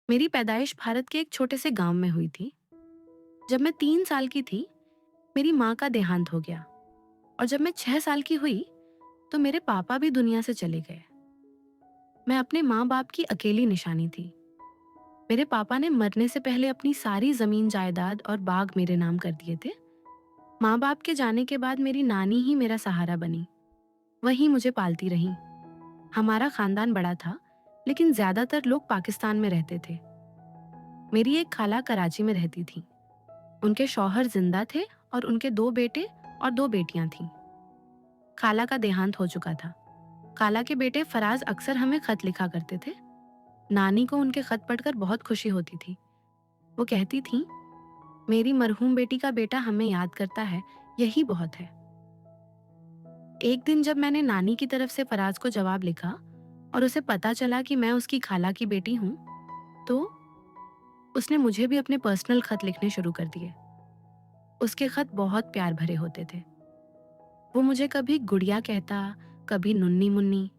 मेरी पैदाइश भारत के एक छोटे से गांव में हुई थी। जब मैं 3 साल की थी, मेरी माँ का देहांत हो गया और जब मैं 6 साल की हुई, तो मेरे पापा भी दुनिया से चले गए। मैं अपने माँ बाप की अकेली निशानी थी। मेरे पापा ने मरने से पहले अपनी सारी जमीन जायदाद और बाग मेरे नाम कर दिए थे। माँ बाप के जाने के बाद मेरी नानी ही मेरा सहारा बनी। वही मुझे पालती रही। हमारा खानदान बड़ा था, लेकिन ज्यादातर लोग पाकिस्तान में रहते थे। मेरी एक खाला कराची में रहती थी। उनके शौहर जिंदा थे और उनके 2 बेटे और 2 बेटियां थीं। खाला का देहांत हो चुका था। खाला के बेटे फराज अक्सर हमें खत लिखा करते थे। नानी को उनके खत पढ़कर बहुत खुशी होती थी। वो कहती थीं, मेरी मरहूम बेटी का बेटा हमें याद करता है, यही बहुत है। एक दिन जब मैंने नानी की तरफ से फराज को जवाब लिखा और उसे पता चला कि मैं उसकी खाला की बेटी हूँ, तो उसने मुझे भी अपने पर्सनल खत लिखने शुरू कर दिए। उसके खत बहुत प्यार भरे होते थे। वो मुझे कभी गुड़िया कहता, कभी नुन्नी मुन्नी,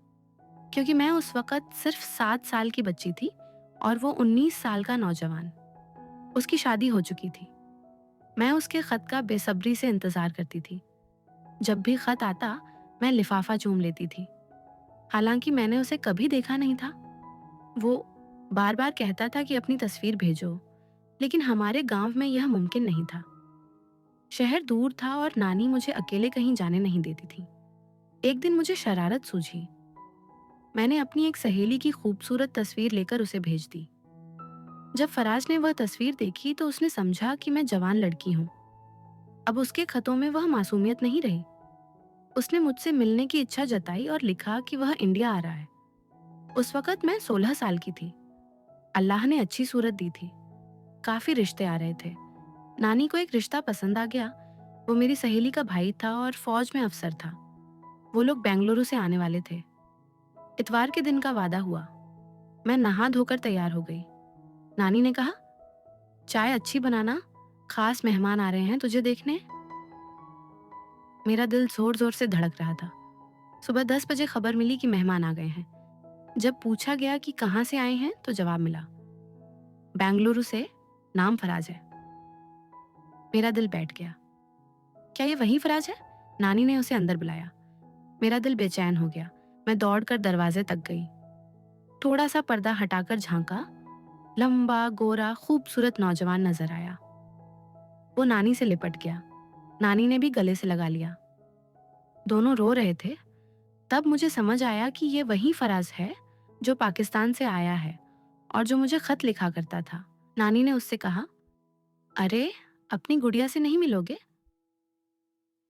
क्योंकि मैं उस वक़्त सिर्फ 7 साल की बच्ची थी और वो 19 साल का नौजवान। उसकी शादी हो चुकी थी। मैं उसके खत का बेसब्री से इंतज़ार करती थी। जब भी खत आता, मैं लिफाफा चूम लेती थी। हालांकि मैंने उसे कभी देखा नहीं था। वो बार बार कहता था कि अपनी तस्वीर भेजो, लेकिन हमारे गांव में यह मुमकिन नहीं था। शहर दूर था और नानी मुझे अकेले कहीं जाने नहीं देती थी। एक दिन मुझे शरारत सूझी। मैंने अपनी एक सहेली की खूबसूरत तस्वीर लेकर उसे भेज दी। जब फराज ने वह तस्वीर देखी तो उसने समझा कि मैं जवान लड़की हूँ। अब उसके खतों में वह मासूमियत नहीं रही। उसने मुझसे मिलने की इच्छा जताई और लिखा कि वह इंडिया आ रहा है। उस वक़्त मैं 16 साल की थी। अल्लाह ने अच्छी सूरत दी थी। काफ़ी रिश्ते आ रहे थे। नानी को एक रिश्ता पसंद आ गया। वो मेरी सहेली का भाई था और फौज में अफसर था। वो लोग बेंगलुरु से आने वाले थे। इतवार के दिन का वादा हुआ। मैं नहा धोकर तैयार हो गई। नानी ने कहा, चाय अच्छी बनाना, खास मेहमान आ रहे हैं तुझे देखने। मेरा दिल जोर जोर से धड़क रहा था। सुबह 10 बजे खबर मिली कि मेहमान आ गए हैं। जब पूछा गया कि कहाँ से आए हैं तो जवाब मिला, बेंगलुरु से, नाम फराज है। मेरा दिल बैठ गया। क्या ये वही फराज है? नानी ने उसे अंदर बुलाया। मेरा दिल बेचैन हो गया। मैं दौड़कर दरवाजे तक गई। थोड़ा सा पर्दा हटाकर झांका। लंबा गोरा खूबसूरत नौजवान नजर आया। वो नानी से लिपट गया। नानी ने भी गले से लगा लिया। दोनों रो रहे थे। तब मुझे समझ आया कि ये वही फराज है जो पाकिस्तान से आया है और जो मुझे खत लिखा करता था। नानी ने उससे कहा, अरे, अपनी गुड़िया से नहीं मिलोगे?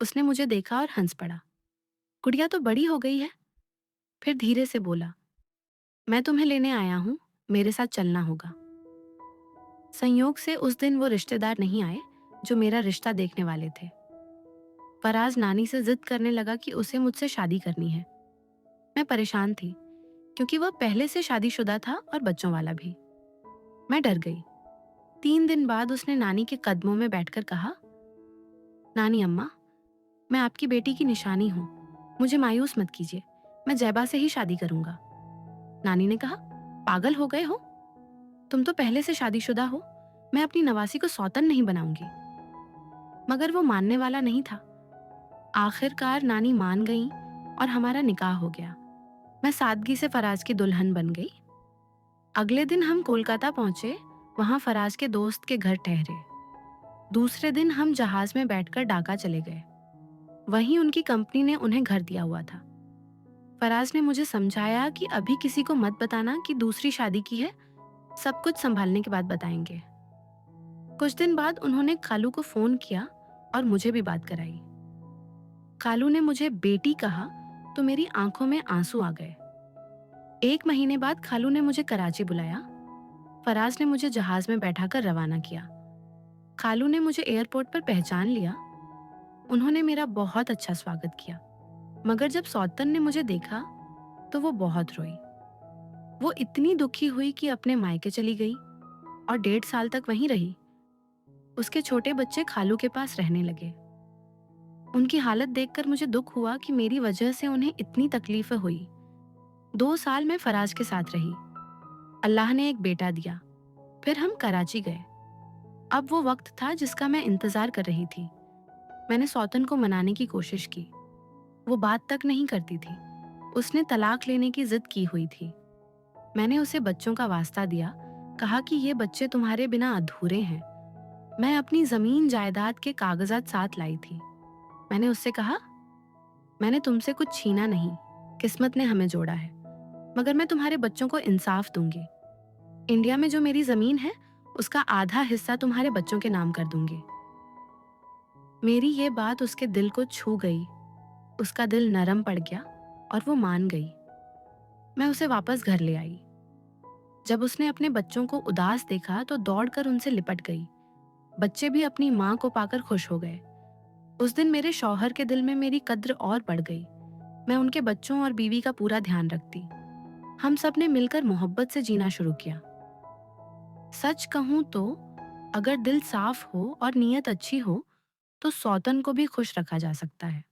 उसने मुझे देखा और हंस पड़ा। गुड़िया तो बड़ी हो गई है। फिर धीरे से बोला, मैं तुम्हें लेने आया हूँ, मेरे साथ चलना होगा। संयोग से उस दिन वो रिश्तेदार नहीं आए जो मेरा रिश्ता देखने वाले थे। फराज नानी से जिद करने लगा कि उसे मुझसे शादी करनी है। मैं परेशान थी, क्योंकि वह पहले से शादीशुदा था और बच्चों वाला भी। मैं डर गई। 3 दिन बाद उसने नानी के कदमों में बैठकर कहा, नानी अम्मा, मैं आपकी बेटी की निशानी हूँ। मुझे मायूस मत कीजिए, मैं जैबा से ही शादी करूंगा। नानी ने कहा, पागल हो गए हो? तुम तो पहले से शादीशुदा हो। मैं अपनी नवासी को सौतन नहीं बनाऊंगी। मगर वो मानने वाला नहीं था। आखिरकार नानी मान गई और हमारा निकाह हो गया। मैं सादगी से फराज की दुल्हन बन गई। अगले दिन हम कोलकाता पहुंचे। वहां फराज के दोस्त के घर ठहरे। दूसरे दिन हम जहाज में बैठकर ढाका चले गए। वहीं उनकी कंपनी ने उन्हें घर दिया हुआ था। फराज ने मुझे समझाया कि अभी किसी को मत बताना कि दूसरी शादी की है, सब कुछ संभालने के बाद बताएंगे। कुछ दिन बाद उन्होंने खालू को फोन किया और मुझे भी बात कराई। खालू ने मुझे बेटी कहा तो मेरी आंखों में आंसू आ गए। 1 महीने बाद खालू ने मुझे कराची बुलाया। फराज ने मुझे जहाज में बैठाकर रवाना किया। खालू ने मुझे एयरपोर्ट पर पहचान लिया। उन्होंने मेरा बहुत अच्छा स्वागत किया। मगर जब सौतन ने मुझे देखा तो वो बहुत रोई। वो इतनी दुखी हुई कि अपने मायके चली गई और 1.5 साल तक वहीं रही। उसके छोटे बच्चे खालू के पास रहने लगे। उनकी हालत देखकर मुझे दुख हुआ कि मेरी वजह से उन्हें इतनी तकलीफें हुई। 2 साल मैं फराज के साथ रही। अल्लाह ने एक बेटा दिया। फिर हम कराची गए। अब वो वक्त था जिसका मैं इंतजार कर रही थी। मैंने सौतन को मनाने की कोशिश की। वो बात तक नहीं करती थी। उसने तलाक लेने की जिद की हुई थी। मैंने उसे बच्चों का वास्ता दिया, कहा कि ये बच्चे तुम्हारे बिना अधूरे हैं। मैं अपनी जमीन जायदाद के कागजात साथ लाई थी। मैंने उससे कहा, मैंने तुमसे कुछ छीना नहीं, किस्मत ने हमें जोड़ा है, मगर मैं तुम्हारे बच्चों को इंसाफ दूंगी। इंडिया में जो मेरी जमीन है उसका आधा हिस्सा तुम्हारे बच्चों के नाम कर दूंगी। मेरी ये बात उसके दिल को छू गई। उसका दिल नरम पड़ गया और वो मान गई। मैं उसे वापस घर ले आई। जब उसने अपने बच्चों को उदास देखा तो दौड़कर उनसे लिपट गई। बच्चे भी अपनी माँ को पाकर खुश हो गए। उस दिन मेरे शौहर के दिल में मेरी कद्र और बढ़ गई। मैं उनके बच्चों और बीवी का पूरा ध्यान रखती। हम सब ने मिलकर मोहब्बत से जीना शुरू किया। सच कहूं तो अगर दिल साफ हो और नीयत अच्छी हो तो सौतन को भी खुश रखा जा सकता है।